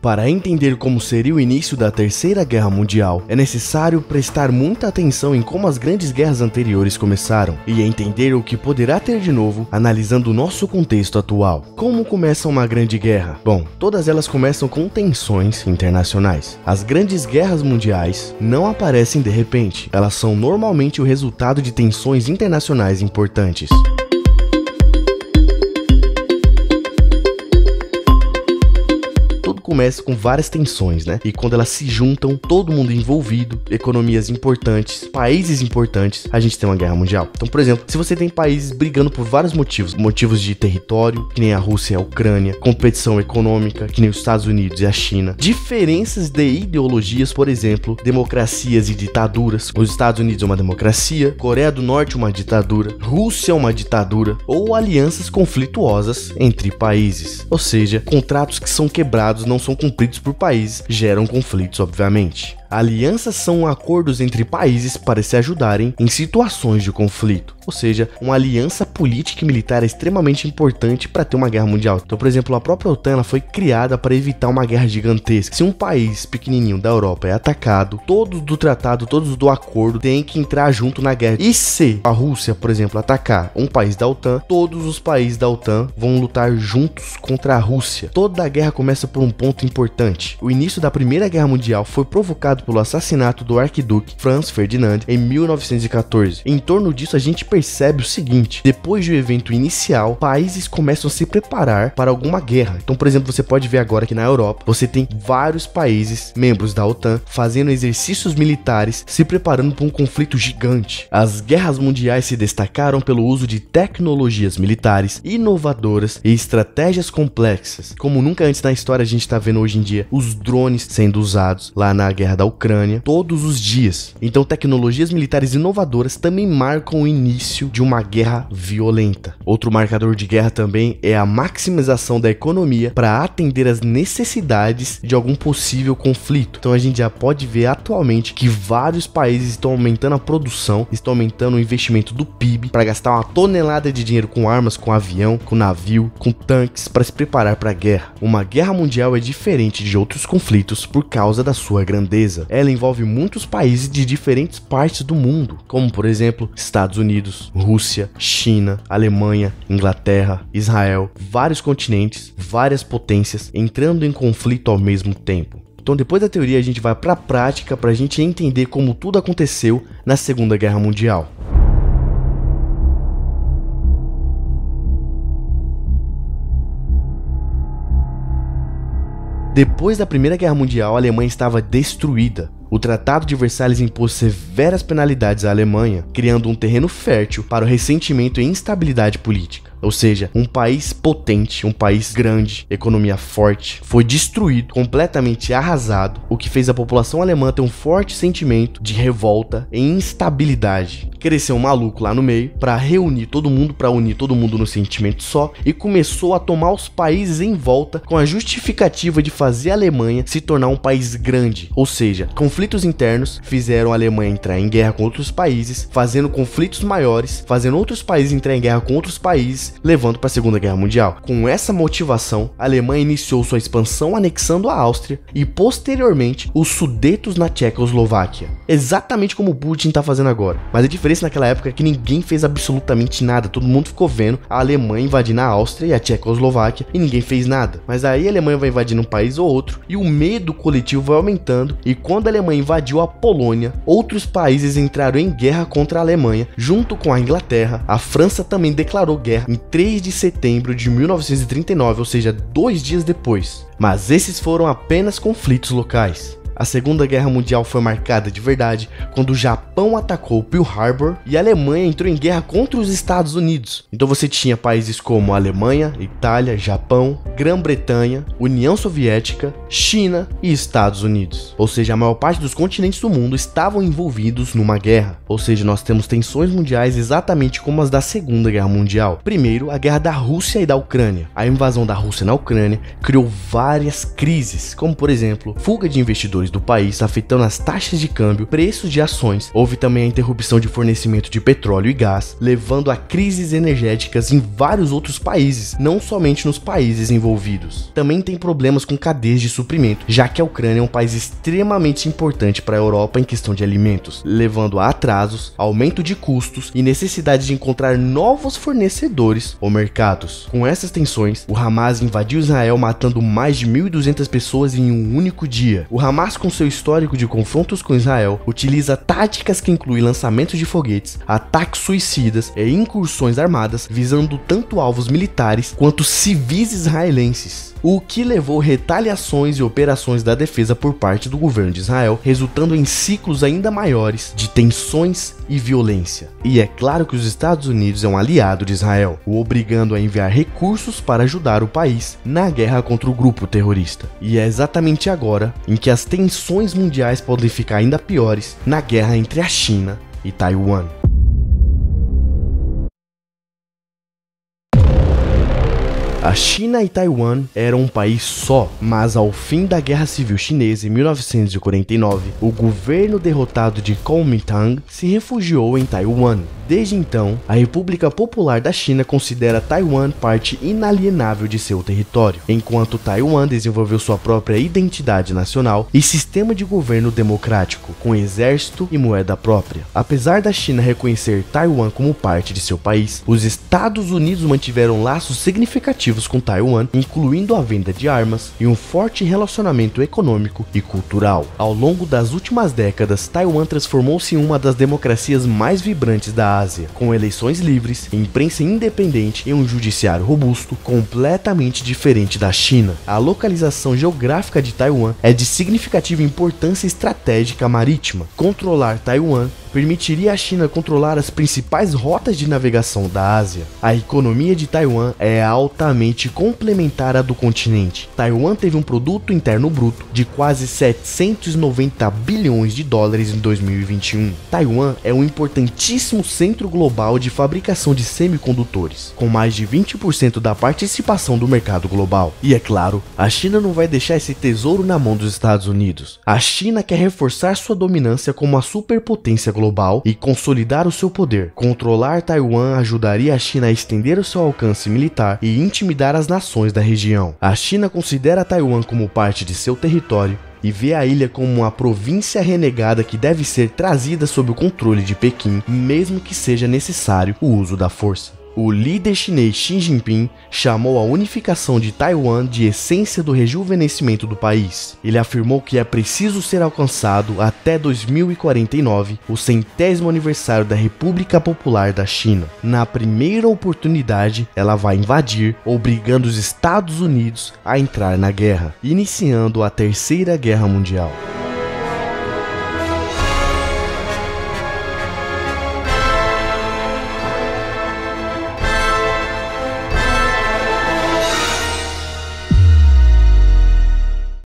Para entender como seria o início da Terceira Guerra Mundial, é necessário prestar muita atenção em como as grandes guerras anteriores começaram e entender o que poderá ter de novo analisando o nosso contexto atual. Como começa uma grande guerra? Bom, todas elas começam com tensões internacionais. As grandes guerras mundiais não aparecem de repente, elas são normalmente o resultado de tensões internacionais importantes. Começa com várias tensões, né? E quando elas se juntam, todo mundo envolvido, economias importantes, países importantes, a gente tem uma guerra mundial. Então, por exemplo, se você tem países brigando por vários motivos de território, que nem a Rússia e a Ucrânia, competição econômica, que nem os Estados Unidos e a China, diferenças de ideologias, por exemplo, democracias e ditaduras, os Estados Unidos é uma democracia, Coreia do Norte uma ditadura, Rússia é uma ditadura, ou alianças conflituosas entre países, ou seja, contratos que são quebrados não são cumpridos por países, geram conflitos, obviamente. Alianças são acordos entre países para se ajudarem em situações de conflito, ou seja, uma aliança política e militar é extremamente importante para ter uma guerra mundial. Então, por exemplo, a própria OTAN ela foi criada para evitar uma guerra gigantesca. Se um país pequenininho da Europa é atacado, todos do tratado, todos do acordo têm que entrar junto na guerra. E se a Rússia, por exemplo, atacar um país da OTAN, todos os países da OTAN vão lutar juntos contra a Rússia. Toda a guerra começa por um ponto importante. O início da Primeira Guerra Mundial foi provocado pelo assassinato do arquiduque Franz Ferdinand em 1914. Em torno disso, a gente percebe o seguinte: depois do evento inicial, países começam a se preparar para alguma guerra. Então, por exemplo, você pode ver agora que na Europa, você tem vários países, membros da OTAN, fazendo exercícios militares, se preparando para um conflito gigante. As guerras mundiais se destacaram pelo uso de tecnologias militares inovadoras e estratégias complexas. Como nunca antes na história, a gente está vendo hoje em dia os drones sendo usados lá na guerra da Ucrânia todos os dias. Então, tecnologias militares inovadoras também marcam o início de uma guerra violenta. Outro marcador de guerra também é a maximização da economia para atender às necessidades de algum possível conflito. Então, a gente já pode ver atualmente que vários países estão aumentando a produção, estão aumentando o investimento do PIB para gastar uma tonelada de dinheiro com armas, com avião, com navio, com tanques para se preparar para a guerra. Uma guerra mundial é diferente de outros conflitos por causa da sua grandeza. Ela envolve muitos países de diferentes partes do mundo, como por exemplo Estados Unidos, Rússia, China, Alemanha, Inglaterra, Israel, vários continentes, várias potências entrando em conflito ao mesmo tempo. Então, depois da teoria, a gente vai para a prática para a gente entender como tudo aconteceu na Segunda Guerra Mundial. Depois da Primeira Guerra Mundial, a Alemanha estava destruída. O Tratado de Versalhes impôs severas penalidades à Alemanha, criando um terreno fértil para o ressentimento e instabilidade política. Ou seja, um país potente, um país grande, economia forte, foi destruído, completamente arrasado, o que fez a população alemã ter um forte sentimento de revolta e instabilidade. Cresceu um maluco lá no meio para reunir todo mundo, para unir todo mundo no sentimento só, e começou a tomar os países em volta com a justificativa de fazer a Alemanha se tornar um país grande. Ou seja, conflitos internos fizeram a Alemanha entrar em guerra com outros países, fazendo conflitos maiores, fazendo outros países entrar em guerra com outros países, levando para a Segunda Guerra Mundial. Com essa motivação, a Alemanha iniciou sua expansão anexando a Áustria e posteriormente os Sudetos na Tchecoslováquia. Exatamente como o Putin está fazendo agora. Mas a diferença naquela época é que ninguém fez absolutamente nada. Todo mundo ficou vendo a Alemanha invadindo a Áustria e a Tchecoslováquia e ninguém fez nada. Mas aí a Alemanha vai invadindo um país ou outro e o medo coletivo vai aumentando, e quando a Alemanha invadiu a Polônia, outros países entraram em guerra contra a Alemanha, junto com a Inglaterra. A França também declarou guerra em 3 de setembro de 1939, ou seja, 2 dias depois. Mas esses foram apenas conflitos locais. A Segunda Guerra Mundial foi marcada de verdade quando o Japão atacou Pearl Harbor e a Alemanha entrou em guerra contra os Estados Unidos. Então você tinha países como a Alemanha, Itália, Japão, Grã-Bretanha, União Soviética, China e Estados Unidos. Ou seja, a maior parte dos continentes do mundo estavam envolvidos numa guerra. Ou seja, nós temos tensões mundiais exatamente como as da Segunda Guerra Mundial. Primeiro, a guerra da Rússia e da Ucrânia. A invasão da Rússia na Ucrânia criou várias crises, como por exemplo, fuga de investidores regiões do país, afetando as taxas de câmbio, preços de ações. Houve também a interrupção de fornecimento de petróleo e gás, levando a crises energéticas em vários outros países, não somente nos países envolvidos. Também tem problemas com cadeias de suprimento, já que a Ucrânia é um país extremamente importante para a Europa em questão de alimentos, levando a atrasos, aumento de custos e necessidade de encontrar novos fornecedores ou mercados. Com essas tensões, o Hamas invadiu Israel, matando mais de 1.200 pessoas em um único dia. O Hamas, com seu histórico de confrontos com Israel, utiliza táticas que incluem lançamentos de foguetes, ataques suicidas e incursões armadas, visando tanto alvos militares quanto civis israelenses, o que levou retaliações e operações da defesa por parte do governo de Israel, resultando em ciclos ainda maiores de tensões e violência. E é claro que os Estados Unidos é um aliado de Israel, o obrigando a enviar recursos para ajudar o país na guerra contra o grupo terrorista. E é exatamente agora em que as tensões mundiais podem ficar ainda piores na guerra entre a China e Taiwan. A China e Taiwan eram um país só, mas ao fim da Guerra Civil Chinesa em 1949, o governo derrotado de Kuomintang se refugiou em Taiwan. Desde então, a República Popular da China considera Taiwan parte inalienável de seu território, enquanto Taiwan desenvolveu sua própria identidade nacional e sistema de governo democrático, com exército e moeda própria. Apesar da China reconhecer Taiwan como parte de seu país, os Estados Unidos mantiveram laços significativos com Taiwan, incluindo a venda de armas e um forte relacionamento econômico e cultural. Ao longo das últimas décadas, Taiwan transformou-se em uma das democracias mais vibrantes da Ásia, com eleições livres, imprensa independente e um judiciário robusto, completamente diferente da China. A localização geográfica de Taiwan é de significativa importância estratégica marítima. Controlar Taiwan permitiria à China controlar as principais rotas de navegação da Ásia. A economia de Taiwan é altamente complementar à do continente. Taiwan teve um produto interno bruto de quase 790 bilhões de dólares em 2021. Taiwan é um importantíssimo centro global de fabricação de semicondutores, com mais de 20% da participação do mercado global. E é claro, a China não vai deixar esse tesouro na mão dos Estados Unidos. A China quer reforçar sua dominância como a superpotência global e consolidar o seu poder. Controlar Taiwan ajudaria a China a estender o seu alcance militar e intimidar as nações da região. A China considera Taiwan como parte de seu território e vê a ilha como uma província renegada que deve ser trazida sob o controle de Pequim, mesmo que seja necessário o uso da força. O líder chinês Xi Jinping chamou a unificação de Taiwan de essência do rejuvenescimento do país. Ele afirmou que é preciso ser alcançado até 2049, o 100º aniversário da República Popular da China. Na primeira oportunidade, ela vai invadir, obrigando os Estados Unidos a entrar na guerra, iniciando a Terceira Guerra Mundial.